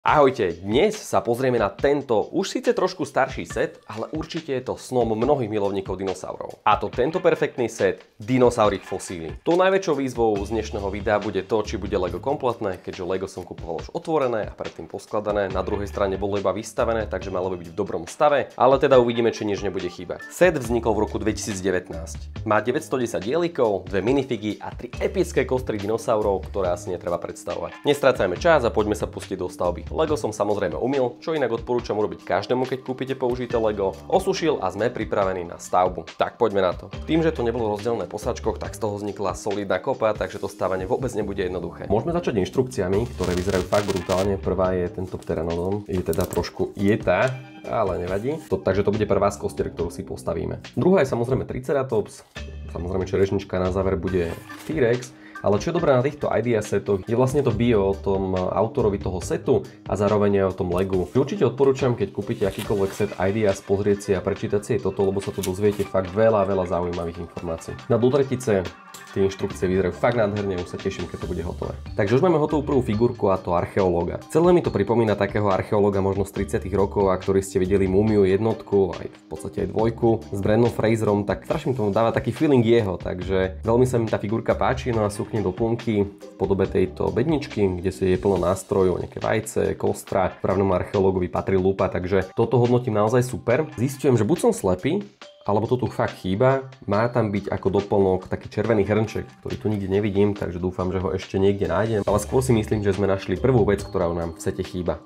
Ahojte, dnes sa pozrieme na tento už síce trošku starší set, ale určite je to snom mnohých milovníkov dinosaurov. A to tento perfektný set Dinosauric fosíly. Tou najväčšou výzvou z dnešného videa bude to, či bude Lego kompletné, keďže Lego som kupoval už otvorené a predtým poskladané. Na druhej strane bolo iba vystavené, takže malo by byť v dobrom stave, ale teda uvidíme, či nič nebude chýbať. Set vznikol v roku 2019. Má 910 dielikov, 2 minifigy a 3 epické kostry dinosaurov, ktoré asi netreba predstavovať. Nestrácajme čas a poďme sa pustiť do stavby. Lego som samozrejme umyl, čo inak odporúčam urobiť každému, keď kúpite použité Lego. Osušil a sme pripravení na stavbu. Tak poďme na to. Tým, že to nebolo rozdelené po sačkoch, tak z toho vznikla solidná kopa, takže to stávanie vôbec nebude jednoduché. Môžeme začať inštrukciami, ktoré vyzerajú fakt brutálne. Prvá je tento pteranodon, je teda trošku jetá, ale nevadí. Takže to bude prvá z kostier, ktorú si postavíme. Druhá je samozrejme Triceratops, samozrejme čerešnička, na záver bude T-Rex. Ale čo je dobré na týchto idea setoch, je vlastne to bio o tom autorovi toho setu a zároveň aj o tom Legu. Určite odporúčam, keď kúpite akýkoľvek set ideas, pozrieť si a prečítať si toto, lebo sa tu dozviete fakt veľa zaujímavých informácií. Na do tretice tie inštrukcie vyzerajú fakt nádherne, už sa teším, keď to bude hotové. Takže už máme hotovú prvú figurku, a to archeológa. Celé mi to pripomína takého archeológa možno z 30. rokov, a ktorý ste videli Múmiu jednotku, aj v podstate aj dvojku s Brendanom Fraserom, tak strašne tomu dáva taký feeling jeho, takže veľmi sa mi tá figurka páči. No a sukne doplnky v podobe tejto bedničky, kde si je plno nástrojov, nejaké vajce, kostra. Právnemu archeológovi patrí lupa, takže toto hodnotím naozaj super. Zistujem, že buď som slepý, alebo to tu fakt chýba. Má tam byť ako doplnok taký červený hrnček, ktorý tu nikde nevidím, takže dúfam, že ho ešte niekde nájdem. Ale skôr si myslím, že sme našli prvú vec, ktorá nám v sete chýba.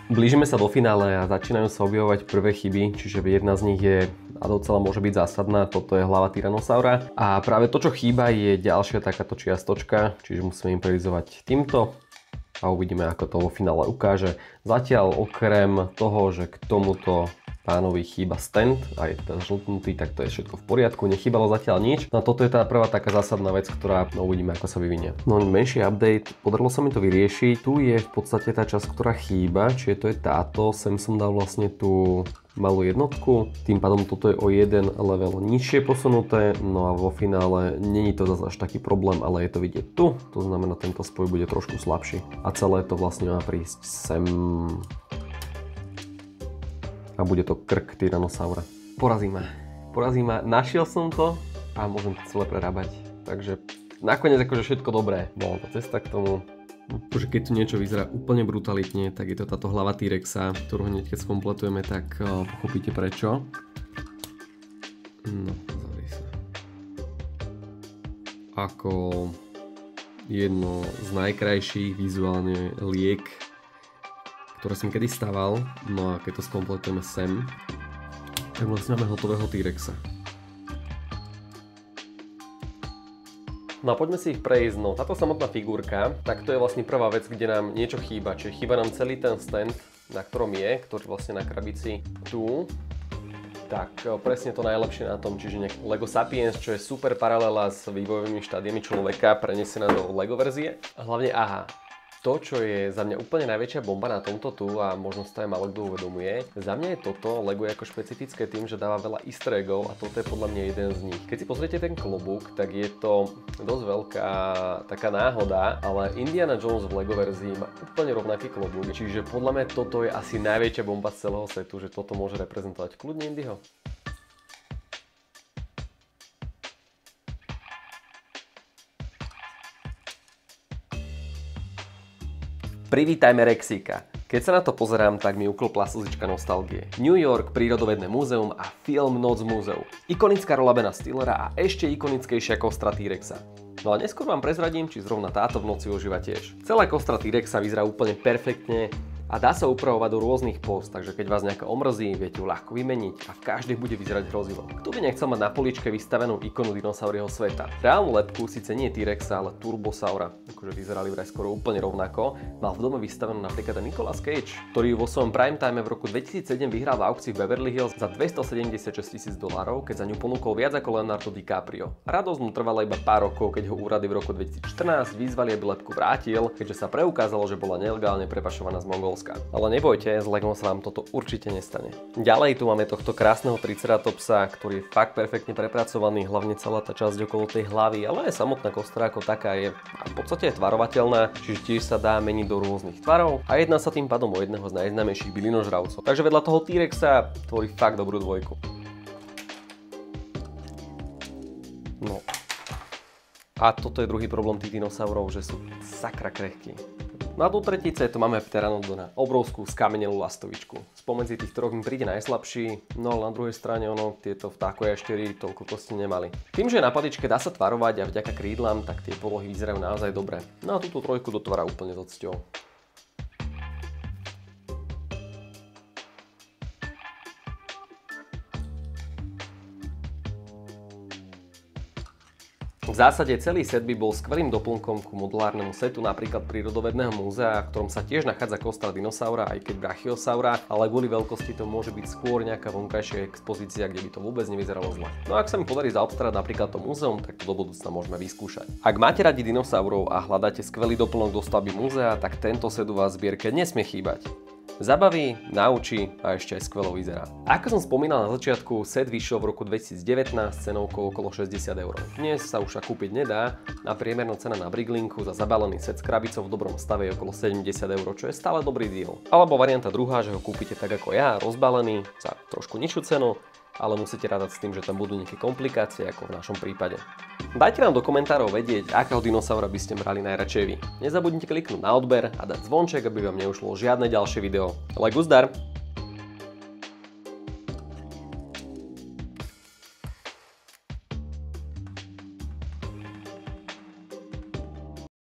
Blížime sa do finále a začínajú sa objavovať prvé chyby, čiže jedna z nich je a docela môže byť zásadná, toto je hlava Tyrannosaura. A práve to, čo chýba, je ďalšia takáto čiastočka, čiže musíme improvizovať týmto a uvidíme, ako to vo finále ukáže. Zatiaľ okrem toho, že k tomuto pánovi chýba stand a je teda žltnutý, tak to je všetko v poriadku, nechýbalo zatiaľ nič. No a toto je tá prvá taká zásadná vec, ktorá uvidíme, ako sa vyvinie. No menší update, podarilo sa mi to vyriešiť. Tu je v podstate tá časť, ktorá chýba, čiže to je táto. Sem som dal vlastne tú malú jednotku, tým pádom toto je o jeden level nižšie posunuté, no a vo finále není to zase až taký problém, ale je to vidieť tu, to znamená, tento spoj bude trošku slabší a celé to vlastne má prísť sem. A bude to krk Tyrannosaura. Porazí ma, našiel som to a môžem to celé prerábať. Takže nakoniec akože všetko dobré. Bola to cesta k tomu. Akože keď tu niečo vyzerá úplne brutalitne, tak je to táto hlava T-Rexa, ktorú hneď keď skompletujeme, tak pochopíte prečo. No, pozri sa. Ako jedno z najkrajších vizuálne liek, ktoré som kedy staval, no a keď to skompletujeme sem, tak vlastne máme hotového T-Rexa. No a poďme si ich prejsť, no táto samotná figurka, tak to je vlastne prvá vec, kde nám niečo chýba, čiže chýba nám celý ten stand, na ktorom je, ktorý vlastne na krabici tu. Tak presne to najlepšie na tom, čiže Lego Sapiens, čo je super paralela s vývojovými štádiami človeka, prenesená do Lego verzie. A hlavne to, čo je za mňa úplne najväčšia bomba na tomto tu a možno sa to aj málo kto uvedomuje, za mňa je toto Lego je ako špecifické tým, že dáva veľa easter eggov a toto je podľa mňa jeden z nich. Keď si pozriete ten klobúk, tak je to dosť veľká taká náhoda, ale Indiana Jones v Lego verzii má úplne rovnaký klobúk, čiže podľa mňa toto je asi najväčšia bomba z celého setu, že toto môže reprezentovať kľudne Indyho. Privítajme Rexika. Keď sa na to pozerám, tak mi uklopla slzička nostalgie. New York, prírodovedné múzeum a film Noc múzeu. Ikonická rola Bena Stillera a ešte ikonickejšia kostra T-Rexa. No a neskôr vám prezradím, či zrovna táto v noci ožíva tiež. Celá kostra T-Rexa vyzerá úplne perfektne a dá sa upravovať do rôznych póz, takže keď vás nejaká omrzí, viete ju ľahko vymeniť a v každej bude vyzerať hrozivo. Kto by nechcel mať na poličke vystavenú ikonu dinosaurieho sveta? Reálnu lebku síce nie T-Rexa, ale Turbosaura, akože vyzerali vraj skoro úplne rovnako, mal v dome vystavenú napríklad Nicolas Cage, ktorý vo svojom prime time v roku 2007 vyhral v aukcii v Beverly Hills za $276,000, keď za ňu ponúkol viac ako Leonardo DiCaprio. Radosť mu trvala iba pár rokov, keď ho úrady v roku 2014 vyzvali, aby lebku vrátil, keďže sa preukázalo, že bola nelegálne prepašovaná z Mongolska. Ale nebojte, s Legom sa vám toto určite nestane. Ďalej tu máme tohto krásneho Triceratopsa, ktorý je fakt perfektne prepracovaný, hlavne celá tá časť okolo tej hlavy, ale aj samotná kostra ako taká je v podstate tvarovateľná, čiže tiež sa dá meniť do rôznych tvarov a jedná sa tým pádom o jedného z najznámejších bylinožravcov. Takže vedľa toho T-Rexa tvorí fakt dobrú dvojku. No. A toto je druhý problém tých dinosaurov, že sú sakra krehkí. Na tú tretice tu máme Pteranodona, obrovskú skamenelú lastovičku. Spomedzi tých troch mi príde najslabší, no ale na druhej strane tieto vtákojaštery toľko kosti nemali. Tým, že na padičke dá sa tvarovať a vďaka krídlam, tak tie polohy vyzerajú naozaj dobre. No a túto trojku dotvára úplne so cťou. V zásade celý set by bol skvelým doplnkom ku modulárnemu setu napríklad prírodovedného múzea, v ktorom sa tiež nachádza kostra dinosaura, aj keď brachiosaura, ale kvôli veľkosti to môže byť skôr nejaká vonkajšia expozícia, kde by to vôbec nevyzeralo zle. No a ak sa mi podarí zaobstarať napríklad to múzeum, tak to do budúcna môžeme vyskúšať. Ak máte radi dinosaurov a hľadáte skvelý doplnok do stavby múzea, tak tento set u vás v zbierke nesmie chýbať. Zabaví, naučí a ešte aj skvelo vyzerá. Ako som spomínal na začiatku, set vyšiel v roku 2019 cenovkou okolo 60 €. Dnes sa už však kúpiť nedá a priemerná cena na Briglinku za zabalený set s krabicou v dobrom stave je okolo 70 €, čo je stále dobrý deal. Alebo varianta druhá, že ho kúpite tak ako ja, rozbalený za trošku nižšiu cenu, ale musíte rátať s tým, že tam budú nejaké komplikácie, ako v našom prípade. Dajte nám do komentárov vedieť, akého dinosaura by ste brali najradšej vy. Nezabudnite kliknúť na odber a dať zvonček, aby vám neušlo žiadne ďalšie video. Lego zdar!